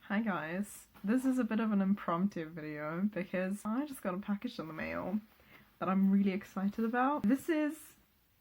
Hi guys, this is a bit of an impromptu video because I just got a package in the mail that I'm really excited about. This is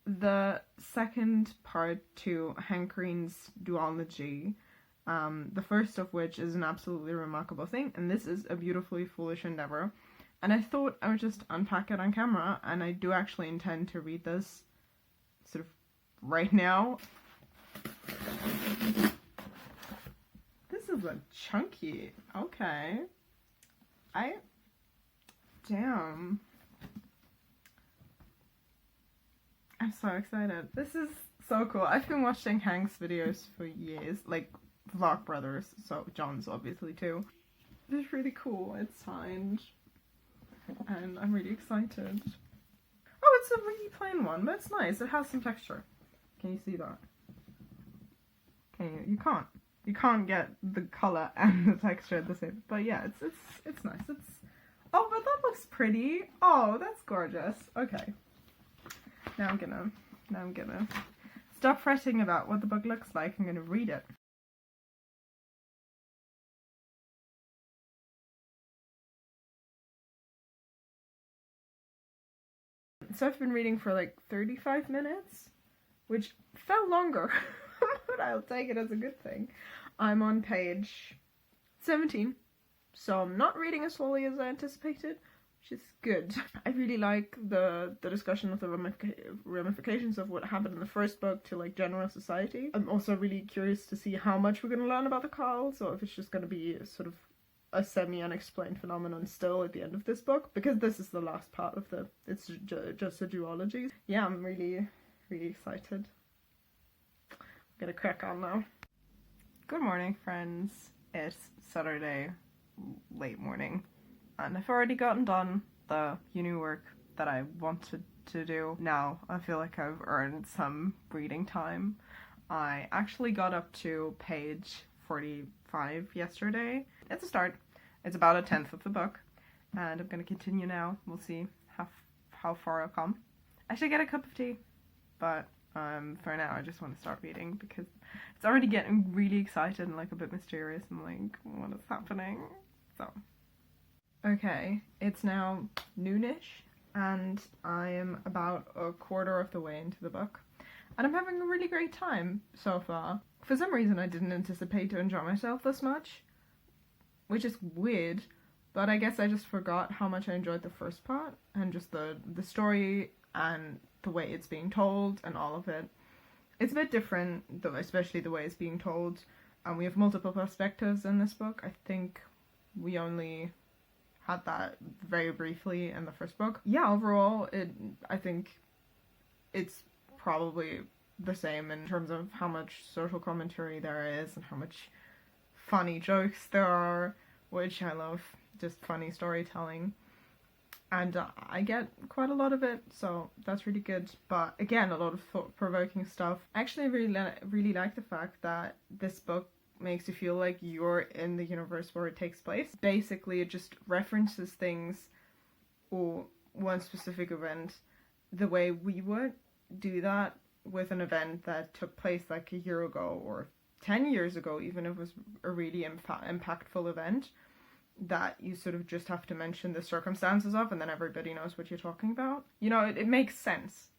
the second part to Hank Green's duology, the first of which is an absolutely remarkable thing, and this is A Beautifully Foolish Endeavour. And I thought I would just unpack it on camera, and I do actually intend to read this sort of right now. This is a chunky, okay. Damn. I'm so excited. This is so cool. I've been watching Hank's videos for years, like Vlog Brothers, so John's obviously too. It's really cool. It's signed, and I'm really excited. Oh, it's a really plain one, but it's nice. It has some texture. Can you see that? Can you? You can't get the color and the texture at the same. But yeah, it's nice. Oh, but that looks pretty. Oh, that's gorgeous. Okay. Now I'm gonna stop fretting about what the book looks like. I'm gonna read it. So I've been reading for like 35 minutes, which felt longer, but I'll take it as a good thing. I'm on page 17, so I'm not reading as slowly as I anticipated, which is good. I really like the discussion of the ramifications of what happened in the first book to like general society. I'm also really curious to see how much we're going to learn about the Carls, or if it's just going to be sort of a semi-unexplained phenomenon still at the end of this book, because this is the last part of it's just a duology. Yeah, I'm really excited. I'm gonna crack on now. Good morning, friends. It's Saturday late morning, and I've already gotten done the uni work that I wanted to do. Now I feel like I've earned some reading time. I actually got up to page 45 yesterday. It's a start. It's about a 10th of the book, and I'm gonna continue now. We'll see how far I'll come. I should get a cup of tea, but for now I just want to start reading because it's already getting really excited and like a bit mysterious. I'm like, what is happening? So, okay, it's now noonish, and I am about a quarter of the way into the book, and I'm having a really great time so far. For some reason I didn't anticipate to enjoy myself this much, which is weird, but I guess I just forgot how much I enjoyed the first part, and just the story and the way it's being told and all of it. It's a bit different, though, especially the way it's being told, and we have multiple perspectives in this book. I think we only had that very briefly in the first book. Yeah, overall, I think it's probably the same in terms of how much social commentary there is and how much funny jokes there are, which I love, just funny storytelling, and I get quite a lot of it, so that's really good. But again, a lot of thought-provoking stuff. I actually really like the fact that this book makes you feel like you're in the universe where it takes place. Basically, it just references things or one specific event the way we would do that with an event that took place like a year ago or 10 years ago, even if it was a really impactful event that you sort of just have to mention the circumstances of, and then everybody knows what you're talking about. You know, it makes sense.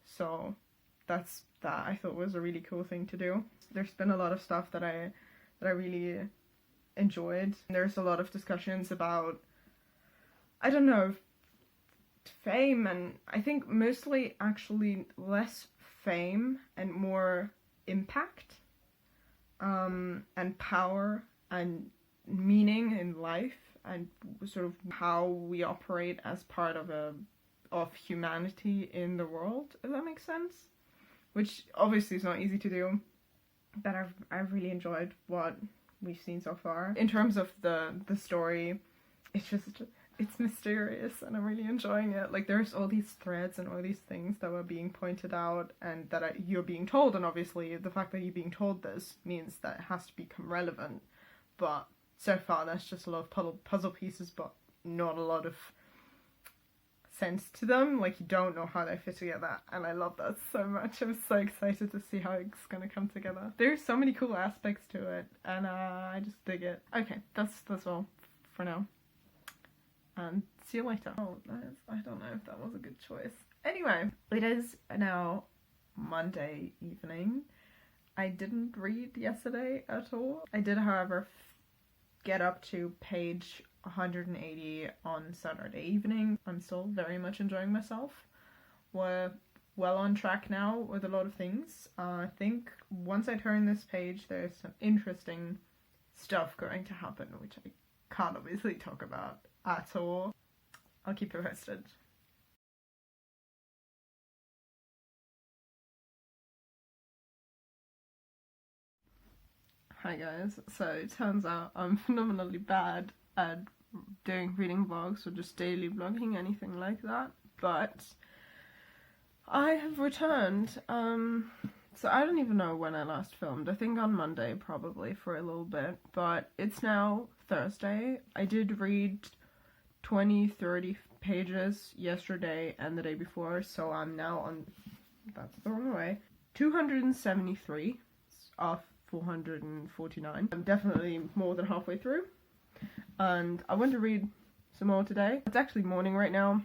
So that I thought was a really cool thing to do. There's been a lot of stuff that I really enjoyed. There's a lot of discussions about, I don't know, fame, and I think mostly actually less fame and more impact, and power and meaning in life, and sort of how we operate as part of humanity in the world, if that makes sense. Which obviously is not easy to do, but I've really enjoyed what we've seen so far. In terms of the story, it's mysterious, and I'm really enjoying it. Like, there's all these threads and all these things that were being pointed out and that you're being told, and obviously the fact that you're being told this means that it has to become relevant. But so far that's just a lot of puzzle pieces, but not a lot of sense to them. Like, you don't know how they fit together, and I love that so much. I'm so excited to see how it's gonna come together. There's so many cool aspects to it, and I just dig it. Okay, that's all for now, and see you later. Oh, I don't know if that was a good choice. Anyway, it is now Monday evening. I didn't read yesterday at all. I did, however, get up to page 180 on Saturday evening. I'm still very much enjoying myself. We're well on track now with a lot of things. I think once I turn this page, there's some interesting stuff going to happen, which I can't obviously talk about at all. I'll keep you posted. Hi guys, so it turns out I'm phenomenally bad at doing reading vlogs or just daily vlogging, anything like that, but I have returned. So I don't even know when I last filmed. I think on Monday probably for a little bit, but it's now Thursday. I did read 20-30 pages yesterday and the day before, so I'm now on, that's the wrong way, 273 off 449. I'm definitely more than halfway through, and I want to read some more today. It's actually morning right now.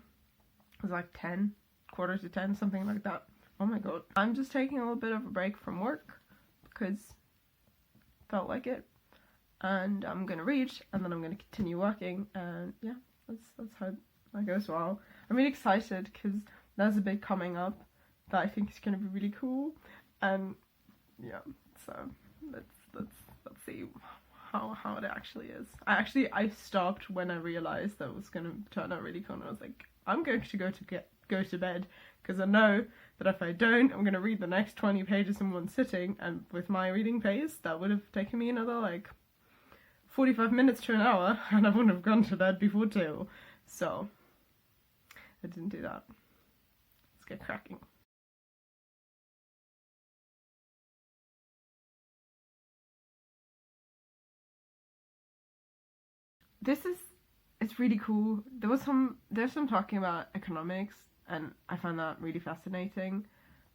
It's like 10, quarter to 10, something like that. Oh my god. I'm just taking a little bit of a break from work because felt like it, and I'm gonna read and then I'm gonna continue working, and yeah, that's how that goes. Well, I'm really excited because there's a bit coming up that I think is gonna be really cool, and yeah, so let's see how it actually is. I stopped when I realized that it was gonna turn out really cool, and I was like, I'm going to go to bed because I know that if I don't, I'm gonna read the next 20 pages in one sitting, and with my reading pace, that would have taken me another like 45 minutes to an hour, and I wouldn't have gone to bed before 2. So I didn't do that. Let's get cracking. It's really cool. There's some talking about economics, and I find that really fascinating.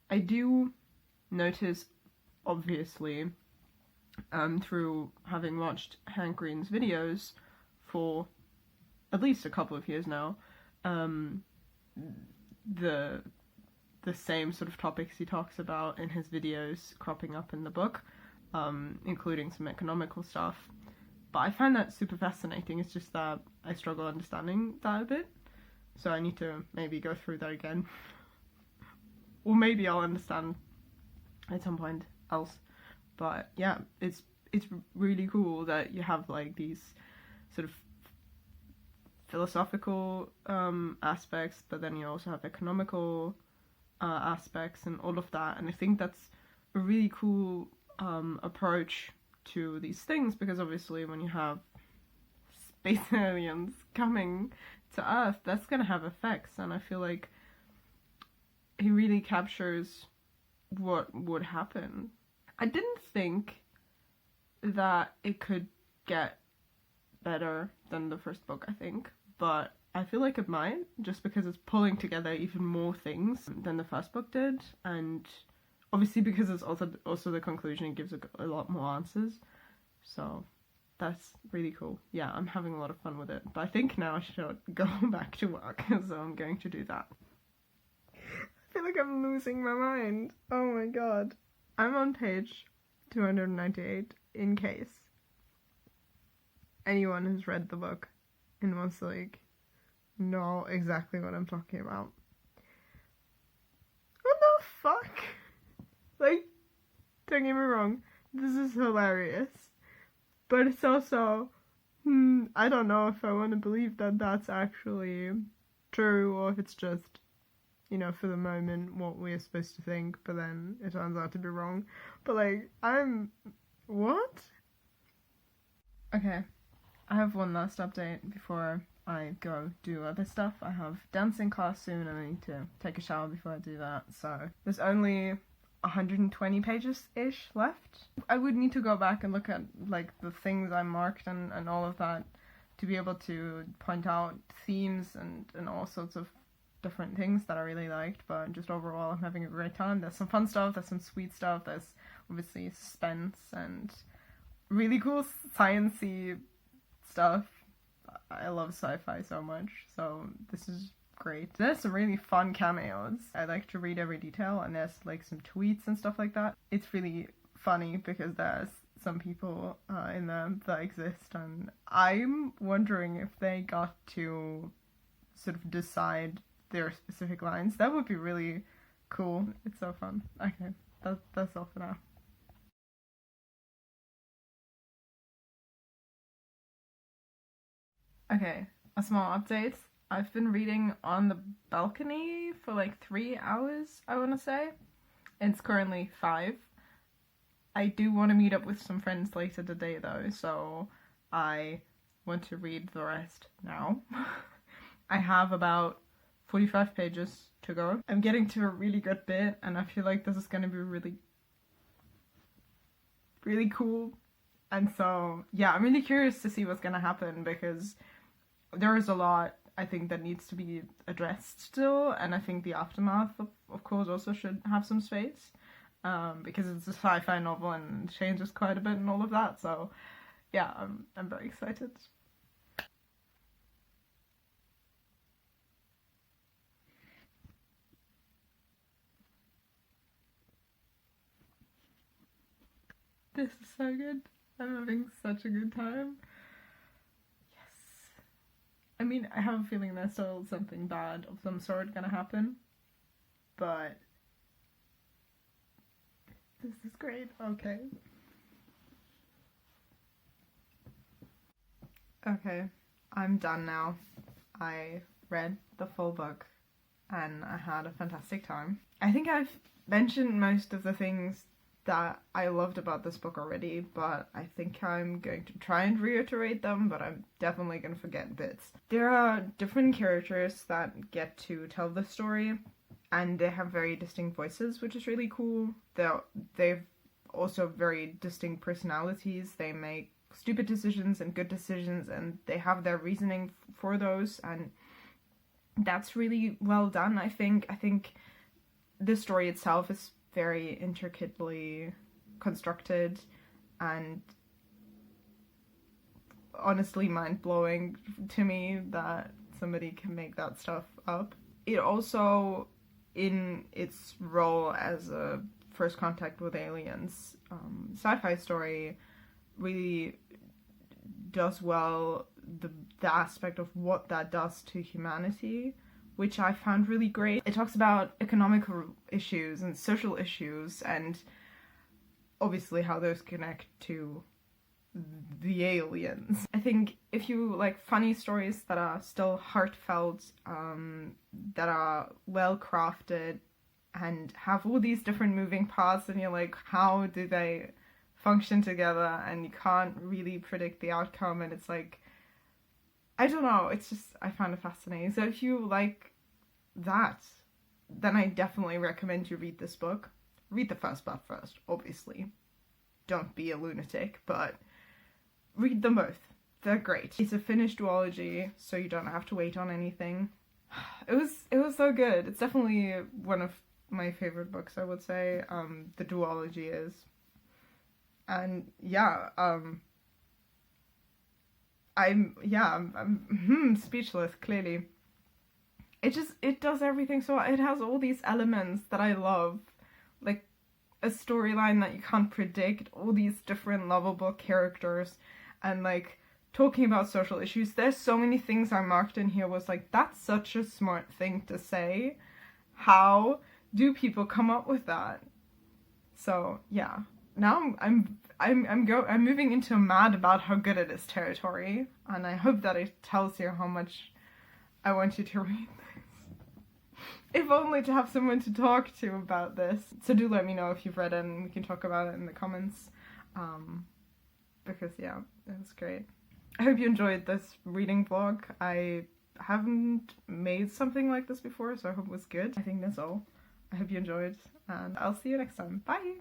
I do notice, obviously, through having watched Hank Green's videos for at least a couple of years now, the same sort of topics he talks about in his videos cropping up in the book, including some economical stuff. But I find that super fascinating. It's just that I struggle understanding that a bit, so I need to maybe go through that again. Or maybe I'll understand at some point else. But yeah, it's really cool that you have like these sort of philosophical aspects, but then you also have economical aspects and all of that, and I think that's a really cool approach to these things, because obviously when you have space aliens coming to Earth, that's gonna have effects, and I feel like he really captures what would happen. I didn't think that it could get better than the first book, I think, but I feel like it might, just because it's pulling together even more things than the first book did, and obviously because it's also the conclusion, it gives a lot more answers, so that's really cool. Yeah, I'm having a lot of fun with it, but I think now I should go back to work, so I'm going to do that. I feel like I'm losing my mind. Oh my god. I'm on page 298, in case anyone has read the book and wants to like know exactly what I'm talking about. What the fuck? Like, don't get me wrong, this is hilarious, but it's also, I don't know if I want to believe that that's actually true, or if it's just, you know, for the moment, what we're supposed to think, but then it turns out to be wrong. But like, what? Okay, I have one last update before I go do other stuff. I have dancing class soon, and I need to take a shower before I do that, so there's only 120 pages-ish left. I would need to go back and look at like the things I marked and all of that to be able to point out themes and all sorts of different things that I really liked, but just overall I'm having a great time. There's some fun stuff, there's some sweet stuff, there's obviously suspense and really cool sciencey stuff. I love sci-fi so much, so this is great. There's some really fun cameos. I like to read every detail, and there's like some tweets and stuff like that. It's really funny because there's some people in there that exist, and I'm wondering if they got to sort of decide their specific lines. That would be really cool. It's so fun. Okay, that's all for now. Okay, a small update. I've been reading on the balcony for like 3 hours, I want to say. It's currently 5. I do want to meet up with some friends later today though, so I want to read the rest now. I have about 45 pages to go. I'm getting to a really good bit, and I feel like this is going to be really cool. And so, yeah, I'm really curious to see what's going to happen, because there is a lot, I think, that needs to be addressed still, and I think the aftermath, of course, also should have some space, because it's a sci-fi novel and changes quite a bit and all of that, so yeah, I'm very excited. This is so good. I'm having such a good time. Yes. I mean, I have a feeling there's still something bad of some sort gonna happen, but this is great. Okay. Okay, I'm done now. I read the full book and I had a fantastic time. I think I've mentioned most of the things that I loved about this book already, but I think I'm going to try and reiterate them, but I'm definitely going to forget bits. There are different characters that get to tell the story, and they have very distinct voices, which is really cool. They've also very distinct personalities. They make stupid decisions and good decisions, and they have their reasoning for those, and that's really well done, I think. I think the story itself is very intricately constructed and honestly mind-blowing to me that somebody can make that stuff up. It also, in its role as a first contact with aliens sci-fi story, really does well the aspect of what that does to humanity, which I found really great. It talks about economical issues and social issues, and obviously how those connect to the aliens. I think if you like funny stories that are still heartfelt, that are well crafted, and have all these different moving parts, and you're like, how do they function together, and you can't really predict the outcome, and it's like, I don't know, it's just, I find it fascinating. So if you like that, then I definitely recommend you read this book. Read the first part first, obviously. Don't be a lunatic, but read them both. They're great. It's a Finnish duology, so you don't have to wait on anything. It was so good. It's definitely one of my favorite books, I would say. The duology is. And yeah, I'm speechless, clearly. It does everything so well. It has all these elements that I love, like a storyline that you can't predict, all these different lovable characters, and like talking about social issues. There's so many things I marked in here was like, that's such a smart thing to say. How do people come up with that? So yeah, now I'm moving into mad about how good it is territory, and I hope that it tells you how much I want you to read this. If only to have someone to talk to about this. So do let me know if you've read it, and we can talk about it in the comments. Because yeah, it was great. I hope you enjoyed this reading vlog. I haven't made something like this before, so I hope it was good. I think that's all. I hope you enjoyed, and I'll see you next time. Bye!